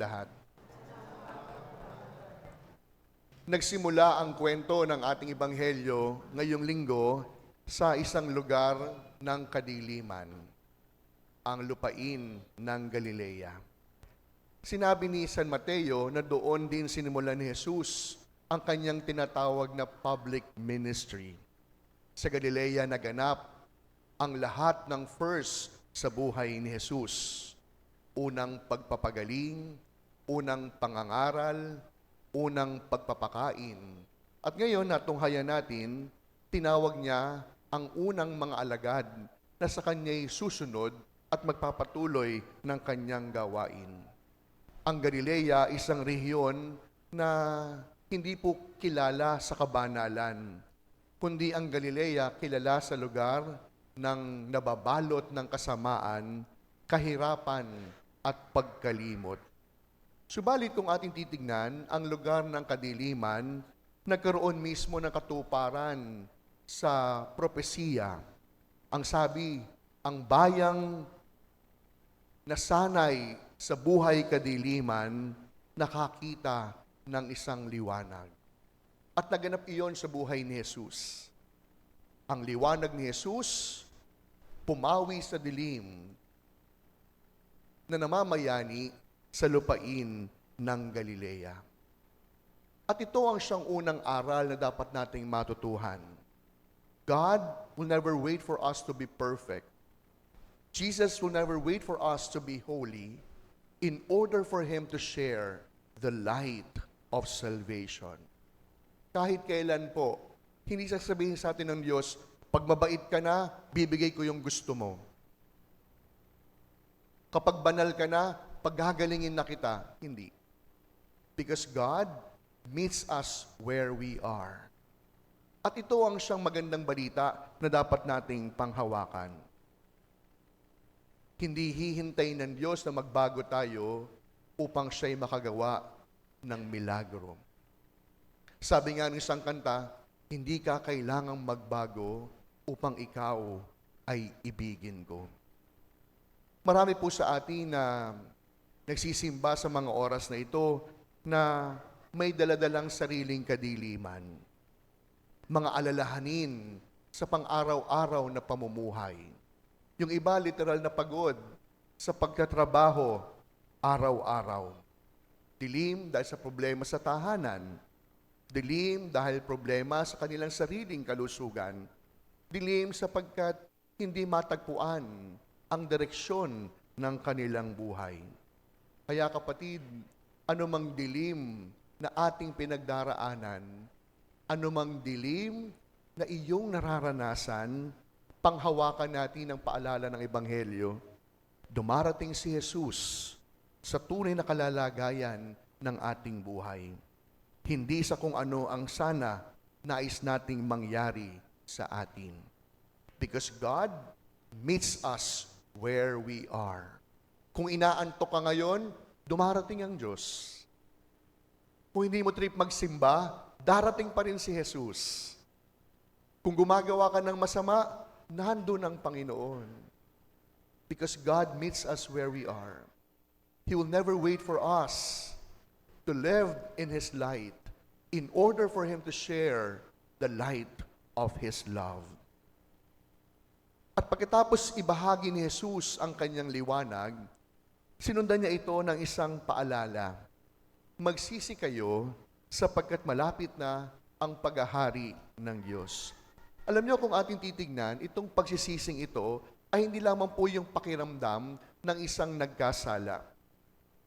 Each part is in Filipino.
lahat. Nagsimula ang kwento ng ating ebanghelyo ngayong linggo sa isang lugar ng kadiliman, ang lupain ng Galilea. Sinabi ni San Mateo na doon din sinimulan ni Jesus ang kanyang tinatawag na public ministry. Sa Galilea naganap ang lahat ng first sa buhay ni Jesus. Unang pagpapagaling, unang pangangaral, unang pagpapakain. At ngayon, natunghayan natin, tinawag niya ang unang mga alagad na sa kanya'y susunod at magpapatuloy ng kanyang gawain. Ang Galilea, isang rehiyon na hindi po kilala sa kabanalan, kundi ang Galilea kilala sa lugar ng nababalot ng kasamaan, kahirapan, at pagkalimot. Subalit kung ating titignan, ang lugar ng kadiliman, nagkaroon mismo ng katuparan sa propesiya. Ang sabi, ang bayang nasanay sa buhay kadiliman, nakakita ng isang liwanag. At naganap iyon sa buhay ni Jesus. Ang liwanag ni Jesus, pumawi sa dilim, na namamayani sa lupain ng Galilea. At ito ang siyang unang aral na dapat nating matutuhan. God will never wait for us to be perfect. Jesus will never wait for us to be holy in order for Him to share the light of salvation. Kahit kailan po, hindi sasabihin sa atin ng Diyos, pag mabait ka na, bibigay ko yung gusto mo. Kapag banal ka na, paghagalingin na kita. Hindi. Because God meets us where we are. At ito ang siyang magandang balita na dapat nating panghawakan. Hindi hihintay ng Diyos na magbago tayo upang siya'y makagawa ng milagro. Sabi nga ng isang kanta, hindi ka kailangang magbago upang ikaw ay ibigin ko. Marami po sa atin na nagsisimba sa mga oras na ito na may daladalang sariling kadiliman. Mga alalahanin sa pang-araw-araw na pamumuhay. Yung iba literal na pagod sa pagkatrabaho araw-araw. Dilim dahil sa problema sa tahanan. Dilim dahil problema sa kanilang sariling kalusugan. Dilim sapagkat hindi matagpuan ang direksyon ng kanilang buhay. Kaya kapatid, anumang dilim na ating pinagdaraanan, anumang dilim na iyong nararanasan, panghawakan natin ang paalala ng Ebanghelyo, dumarating si Jesus sa tunay na kalalagayan ng ating buhay. Hindi sa kung ano ang sana nais nating mangyari sa atin. Because God meets us where we are. Kung inaantok ka ngayon, dumarating ang Diyos. Kung hindi mo trip magsimba, darating pa rin si Jesus. Kung gumagawa ka ng masama, nandun ang Panginoon. Because God meets us where we are. He will never wait for us to live in His light in order for Him to share the light of His love. At pagkatapos ibahagi ni Jesus ang kanyang liwanag, sinundan niya ito ng isang paalala. Magsisi kayo sapagkat malapit na ang paghahari ng Diyos. Alam niyo kung ating titignan, itong pagsisising ito ay hindi lamang po yung pakiramdam ng isang nagkasala.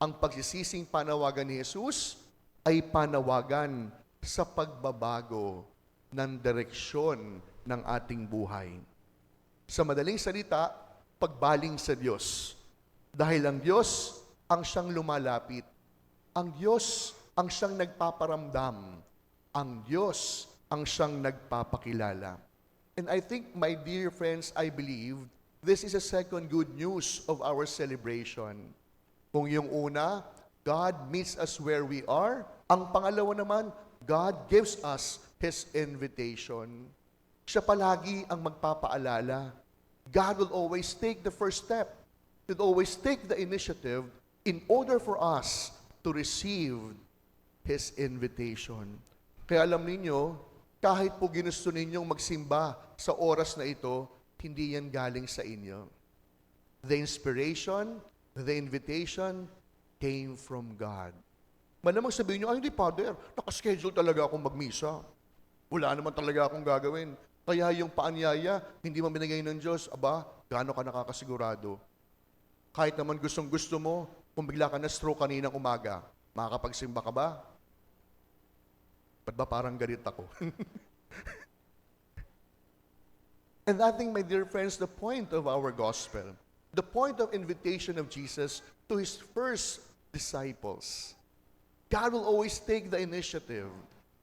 Ang pagsisising panawagan ni Jesus ay panawagan sa pagbabago ng direksyon ng ating buhay. Sa madaling salita, pagbaling sa Diyos. Dahil ang Diyos ang siyang lumalapit. Ang Diyos ang siyang nagpaparamdam. Ang Diyos ang siyang nagpapakilala. And I think, my dear friends, I believe, this is a second good news of our celebration. Kung yung una, God meets us where we are. Ang pangalawa naman, God gives us His invitation. Siya palagi ang magpapaalala. God will always take the first step. He'll always take the initiative in order for us to receive His invitation. Kaya alam ninyo, kahit po ginusto ninyong magsimba sa oras na ito, hindi yan galing sa inyo. The inspiration, the invitation came from God. Malamang sabihin nyo, ay hindi, Father, nakaschedule talaga akong magmisa. Wala naman talaga akong gagawin. Kaya yung paanyaya, hindi mo binigay ng Diyos, aba, gaano ka nakakasigurado? Kahit naman gustong-gusto mo, kung bigla ka na-stroke kaninang umaga, makakapagsimba ka ba? Ba't ba parang galit ako? And I think, my dear friends, the point of our gospel, the point of invitation of Jesus to His first disciples, God will always take the initiative.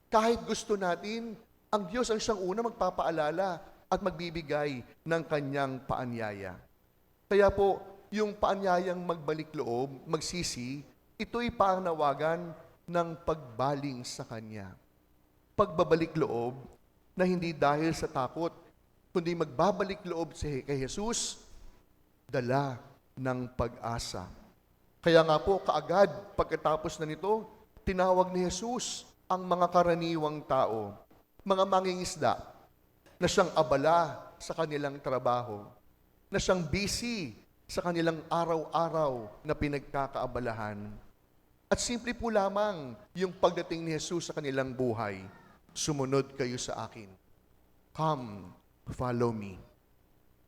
Kahit gusto natin, ang Diyos ang siyang una magpapaalala at magbibigay ng Kanyang paanyaya. Kaya po, yung paanyayang magbalik loob, magsisi, ito'y panawagan ng pagbaling sa Kanya. Pagbabalik loob na hindi dahil sa takot, kundi magbabalik loob kay Jesus, dala ng pag-asa. Kaya nga po, kaagad pagkatapos na nito, tinawag ni Jesus ang mga karaniwang tao, mga mangingisda, na siyang abala sa kanilang trabaho, na siyang busy sa kanilang araw-araw na pinagkakaabalahan. At simple po lamang yung pagdating ni Jesus sa kanilang buhay, sumunod kayo sa akin. Come, follow me.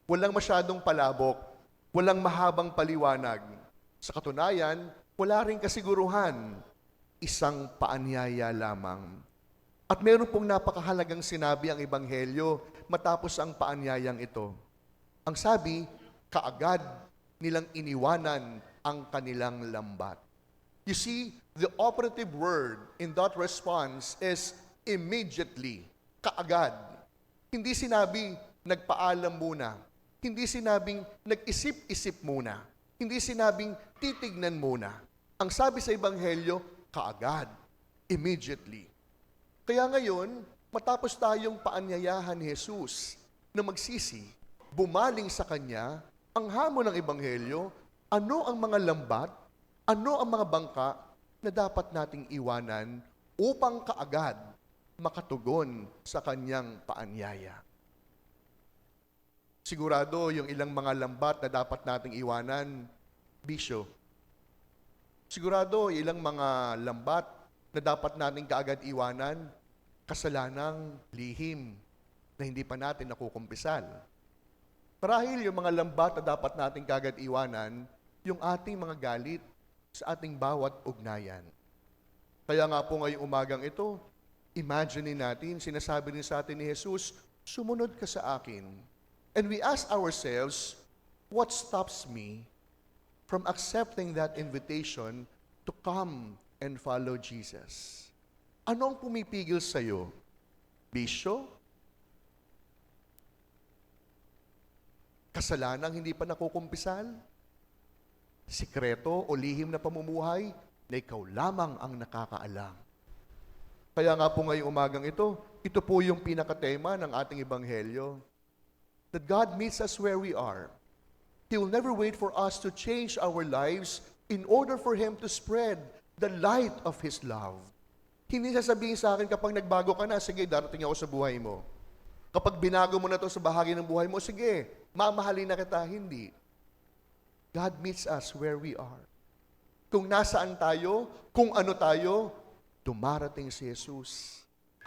Walang masyadong palabok, walang mahabang paliwanag. Sa katunayan, wala ring kasiguruhan, isang paanyaya lamang. At meron pong napakahalagang sinabi ang Ebanghelyo matapos ang paanyayang ito. Ang sabi, kaagad nilang iniwanan ang kanilang lambat. You see, the operative word in that response is immediately, kaagad. Hindi sinabi, nagpaalam muna. Hindi sinabing, nag-isip-isip muna. Hindi sinabing, titignan muna. Ang sabi sa Ebanghelyo, kaagad, immediately. Kaya ngayon, matapos tayong paanyayahan ni Jesus na magsisi, bumaling sa Kanya, ang hamon ng Ebanghelyo, ano ang mga lambat, ano ang mga bangka na dapat nating iwanan upang kaagad makatugon sa Kanyang paanyaya. Sigurado yung ilang mga lambat na dapat nating iwanan, bisyo. Sigurado yung ilang mga lambat na dapat nating kaagad iwanan, kasalanang lihim na hindi pa natin nakukumpisal. Marahil yung mga lambat na dapat nating kaagad iwanan, yung ating mga galit sa ating bawat ugnayan. Kaya nga po ngayong umagang ito, imagine natin, sinasabi din sa atin ni Jesus, sumunod ka sa akin. And we ask ourselves, what stops me from accepting that invitation to come and follow Jesus? Anong pumipigil sa'yo? Bisyo? Kasalanang hindi pa nakukumpisal? Sikreto o lihim na pamumuhay na ikaw lamang ang nakakaalam? Kaya nga po ngayong umagang ito po yung pinakatema ng ating Ebanghelyo. That God meets us where we are. He will never wait for us to change our lives in order for Him to spread the light of His love. Hindi sasabihin sa akin kapag nagbago ka na, sige, darating ako sa buhay mo. Kapag binago mo na ito sa bahagi ng buhay mo, sige, mamahalin na kita. Hindi. God meets us where we are. Kung nasaan tayo, kung ano tayo, dumarating si Jesus.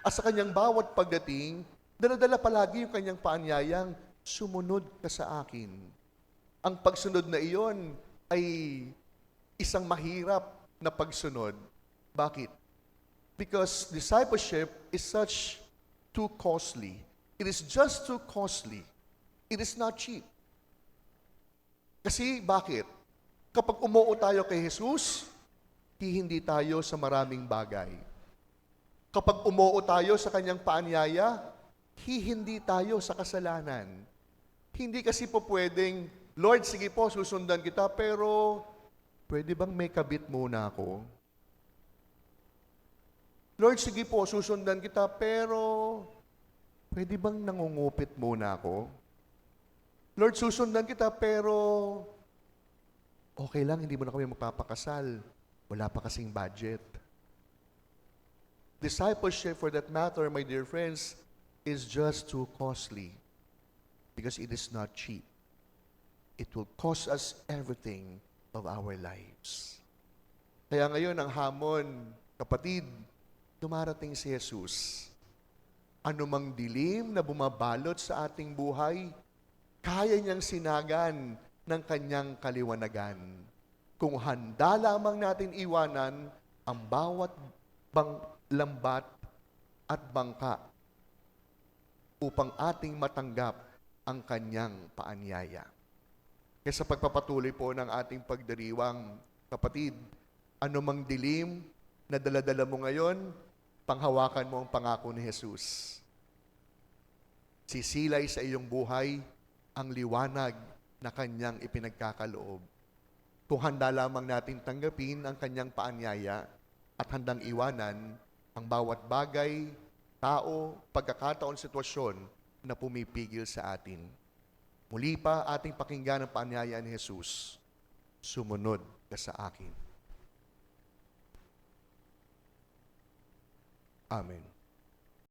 At sa kanyang bawat pagdating, dala-dala palagi yung kanyang paanyayang, sumunod ka sa akin. Ang pagsunod na iyon ay isang mahirap na pagsunod. Bakit? Because discipleship is such too costly. It is just too costly. It is not cheap. Kasi bakit? Kapag umuo tayo kay Jesus, hindi tayo sa maraming bagay. Kapag umuo tayo sa kanyang paanyaya, hindi tayo sa kasalanan. Hindi kasi po pwedeng, Lord, sige po, susundan kita, pero pwede bang may kabit muna ako? Lord, sige po, susundan kita, pero pwede bang nangungupit muna ako? Lord, susundan kita, pero okay lang, hindi mo na kami magpapakasal. Wala pa kasing budget. Discipleship, for that matter, my dear friends, is just too costly because it is not cheap. It will cost us everything of our lives. Kaya ngayon, ang hamon, kapatid, dumarating si Jesus. Anumang dilim na bumabalot sa ating buhay, kaya niyang sinagan ng kanyang kaliwanagan. Kung handa lamang natin iwanan ang bawat lambat at bangka upang ating matanggap ang kanyang paanyaya. Kaya sa pagpapatuloy po ng ating pagdiriwang, kapatid, anumang dilim na daladala mo ngayon, panghawakan mo ang pangako ni Jesus. Sisilay sa iyong buhay ang liwanag na kanyang ipinagkakaloob. Kung handa lamang natin tanggapin ang kanyang paanyaya at handang iwanan ang bawat bagay, tao, pagkakataon, sitwasyon na pumipigil sa atin. Muli pa ating pakinggan ang paanyaya ni Jesus. Sumunod ka sa akin. Amen.